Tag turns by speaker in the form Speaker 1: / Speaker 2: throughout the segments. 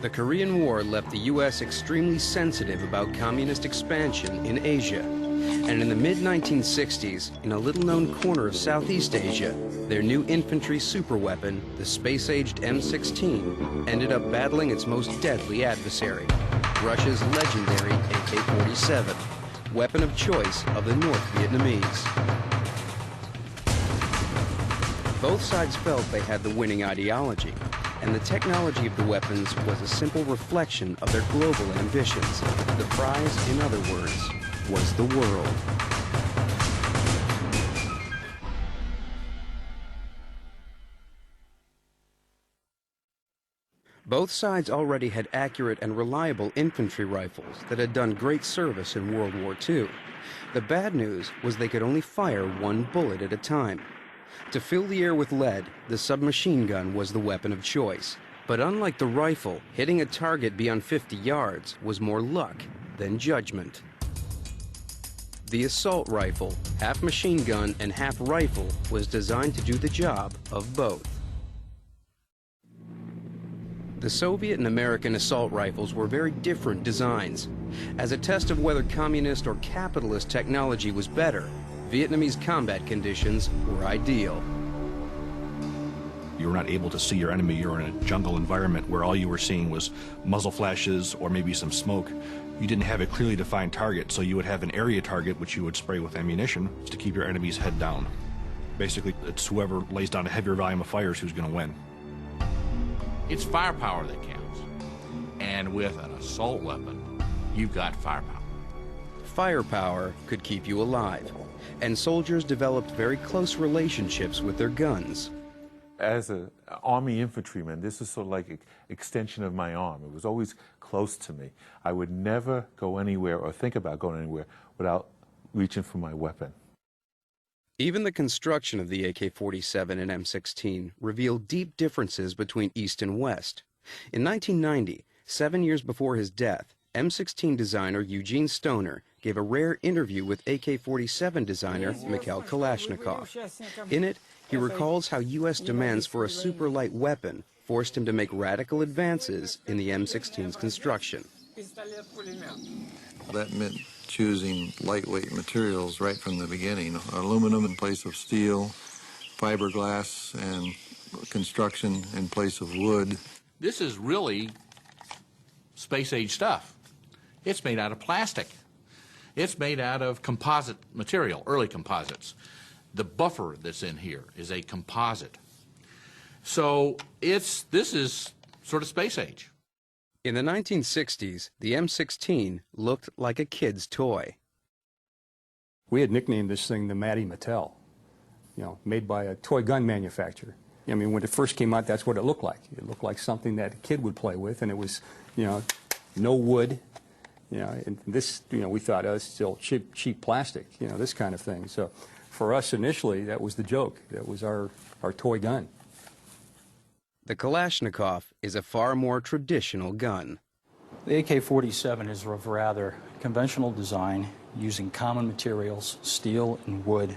Speaker 1: The Korean War left the U.S. extremely sensitive about communist expansion in Asia. And in the mid-1960s, in a little-known corner of Southeast Asia, their new infantry superweapon, the space-aged M16, ended up battling its most deadly adversary, Russia's legendary AK-47, weapon of choice of the North Vietnamese. Both sides felt they had the winning ideology, and the technology of the weapons was a simple reflection of their global ambitions. The prize, in other words, was the world. Both sides already had accurate and reliable infantry rifles that had done great service in World War II. The bad news was they could only fire one bullet at a time. To fill the air with lead, the submachine gun was the weapon of choice. But unlike the rifle, hitting a target beyond 50 yards was more luck than judgment. The assault rifle, half machine gun and half rifle, was designed to do the job of both. The Soviet and American assault rifles were very different designs. As a test of whether communist or capitalist technology was better, Vietnamese combat conditions were ideal.
Speaker 2: You were not able to see your enemy. You were in a jungle environment where all you were seeing was muzzle flashes or maybe some smoke. You didn't have a clearly defined target, so you would have an area target which you would spray with ammunition to keep your enemy's head down. Basically, it's whoever lays down a heavier volume of fires who's going to win.
Speaker 3: It's firepower that counts. And with an assault weapon, you've got firepower.
Speaker 1: Firepower could keep you alive, and soldiers developed very close relationships with their guns.
Speaker 4: As an Army infantryman, this is sort of like an extension of my arm. It was always close to me. I would never go anywhere or think about going anywhere without reaching for my weapon.
Speaker 1: Even the construction of the AK-47 and M16 revealed deep differences between East and West. In 1990, 7 years before his death, M16 designer Eugene Stoner gave a rare interview with AK-47 designer Mikhail Kalashnikov. In it, he recalls how U.S. demands for a super-light weapon forced him to make radical advances in the M16's construction.
Speaker 5: That meant choosing lightweight materials right from the beginning. Aluminum in place of steel, fiberglass and construction in place of wood.
Speaker 3: This is really space-age stuff. It's made out of plastic. It's made out of composite material, early composites. The buffer that's in here is a composite. So this is sort of space age.
Speaker 1: In the 1960s, the M16 looked like a kid's toy.
Speaker 6: We had nicknamed this thing the Matty Mattel, made by a toy gun manufacturer. I mean, when it first came out, that's what it looked like. It looked like something that a kid would play with, and it was, no wood. And this, we thought, oh, it's still cheap plastic, this kind of thing. So for us initially, that was the joke. That was our toy gun.
Speaker 1: The Kalashnikov is a far more traditional gun.
Speaker 7: The AK-47 is of rather conventional design, using common materials, steel and wood,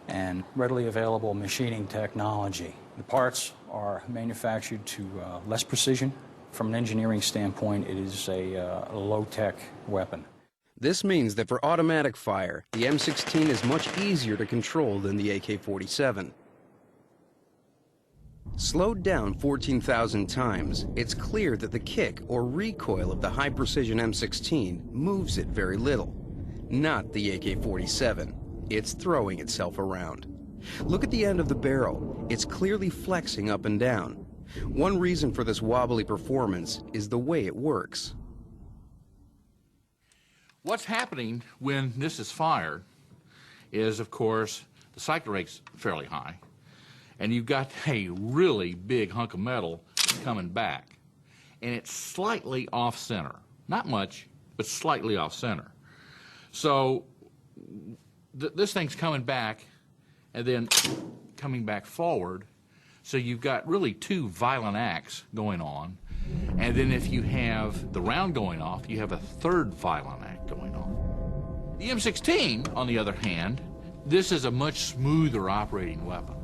Speaker 7: and readily available machining technology. The parts are manufactured to less precision. From an engineering standpoint, it is a low-tech weapon.
Speaker 1: This means that for automatic fire, the M16 is much easier to control than the AK-47. Slowed down 14,000 times, it's clear that the kick or recoil of the high-precision M16 moves it very little. Not the AK-47. It's throwing itself around. Look at the end of the barrel. It's clearly flexing up and down. One reason for this wobbly performance is the way it works.
Speaker 3: What's happening when this is fired is, of course, the cycle rate's fairly high, and you've got a really big hunk of metal coming back, and it's slightly off-center. Not much, but slightly off-center. So this thing's coming back and then coming back forward, so you've got really two violent acts going on, and then if you have the round going off, you have a third violent act going on. The M16, on the other hand, this is a much smoother operating weapon.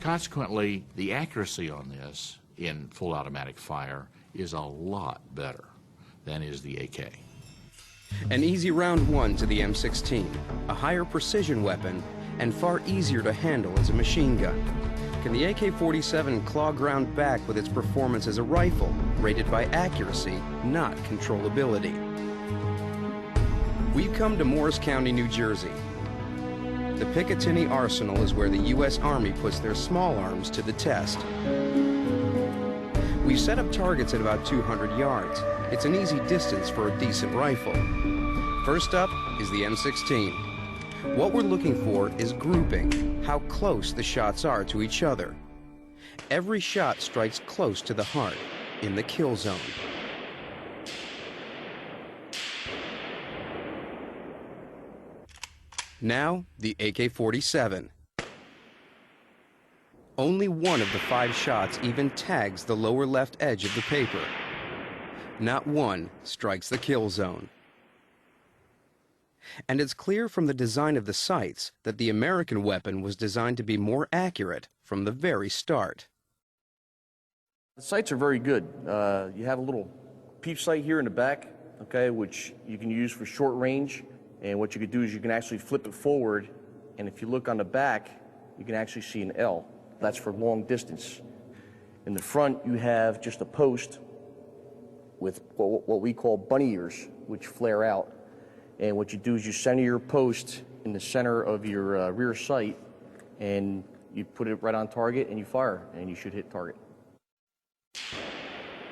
Speaker 3: Consequently, the accuracy on this in full automatic fire is a lot better than is the AK.
Speaker 1: An easy round one to the M16, a higher precision weapon, and far easier to handle as a machine gun. Can the AK-47 claw ground back with its performance as a rifle, rated by accuracy, not controllability? We've come to Morris County, New Jersey. The Picatinny Arsenal is where the U.S. Army puts their small arms to the test. We've set up targets at about 200 yards. It's an easy distance for a decent rifle. First up is the M16. What we're looking for is grouping, how close the shots are to each other. Every shot strikes close to the heart, in the kill zone. Now, the AK-47. Only one of the 5 shots even tags the lower left edge of the paper. Not one strikes the kill zone. And it's clear from the design of the sights that the American weapon was designed to be more accurate from the very start.
Speaker 8: The sights are very good. You have a little peep sight here in the back, okay, which you can use for short range. And what you could do is you can actually flip it forward, and if you look on the back, you can actually see an L. That's for long distance. In the front, you have just a post with what we call bunny ears, which flare out. And what you do is you center your post in the center of your rear sight, and you put it right on target, and you fire, and you should hit target.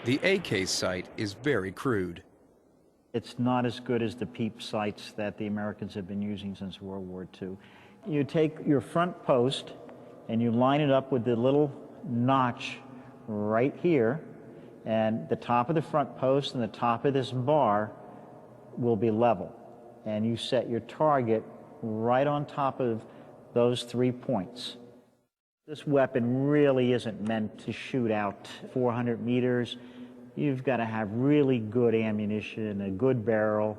Speaker 1: The AK sight is very crude.
Speaker 9: It's not as good as the peep sights that the Americans have been using since World War II. You take your front post and you line it up with the little notch right here, and the top of the front post and the top of this bar will be level. And you set your target right on top of those 3 points. This weapon really isn't meant to shoot out 400 meters. You've got to have really good ammunition, a good barrel,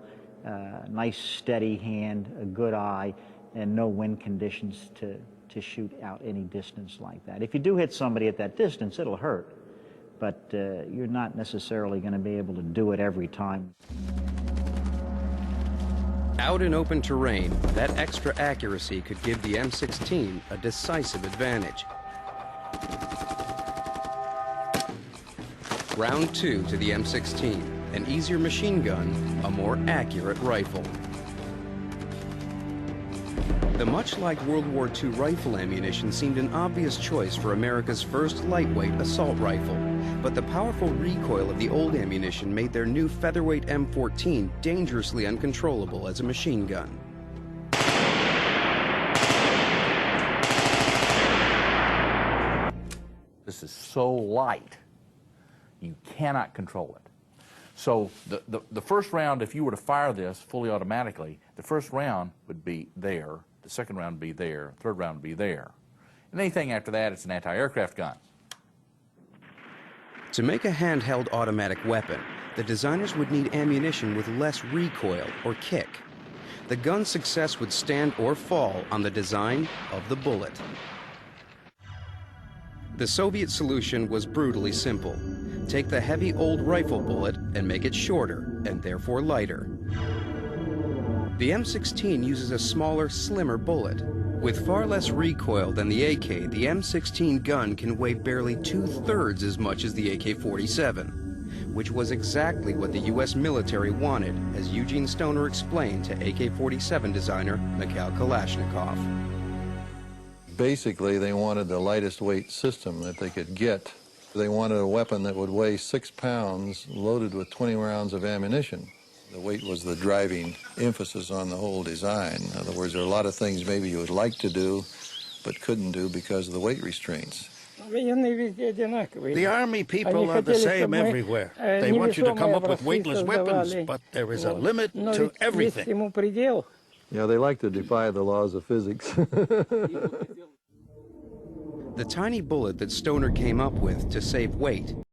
Speaker 9: nice steady hand, a good eye, and no wind conditions to shoot out any distance like that. If you do hit somebody at that distance, it'll hurt, but you're not necessarily going to be able to do it every time.
Speaker 1: Out in open terrain, that extra accuracy could give the M16 a decisive advantage. Round 2 to the M16, an easier machine gun, a more accurate rifle. The much like World War II rifle ammunition seemed an obvious choice for America's first lightweight assault rifle, but the powerful recoil of the old ammunition made their new featherweight M14 dangerously uncontrollable as a machine gun.
Speaker 3: This is so light, you cannot control it. So the first round, if you were to fire this fully automatically, the first round would be there, the second round would be there, third round would be there. And anything after that, it's an anti-aircraft gun.
Speaker 1: To make a handheld automatic weapon, the designers would need ammunition with less recoil or kick. The gun's success would stand or fall on the design of the bullet. The Soviet solution was brutally simple. Take the heavy old rifle bullet and make it shorter, and therefore lighter. The M16 uses a smaller, slimmer bullet. With far less recoil than the AK, the M16 gun can weigh barely 2/3 as much as the AK-47, which was exactly what the U.S. military wanted, as Eugene Stoner explained to AK-47 designer Mikhail Kalashnikov.
Speaker 5: Basically, they wanted the lightest weight system that they could get. They wanted a weapon that would weigh 6 pounds, loaded with 20 rounds of ammunition. The weight was the driving emphasis on the whole design. In other words, there are a lot of things maybe you would like to do, but couldn't do because of the weight restraints.
Speaker 10: The Army people are the same everywhere. They want you to come up with weightless weapons, but there is a limit to everything.
Speaker 5: Yeah, they like to defy the laws of physics.
Speaker 1: The tiny bullet that Stoner came up with to save weight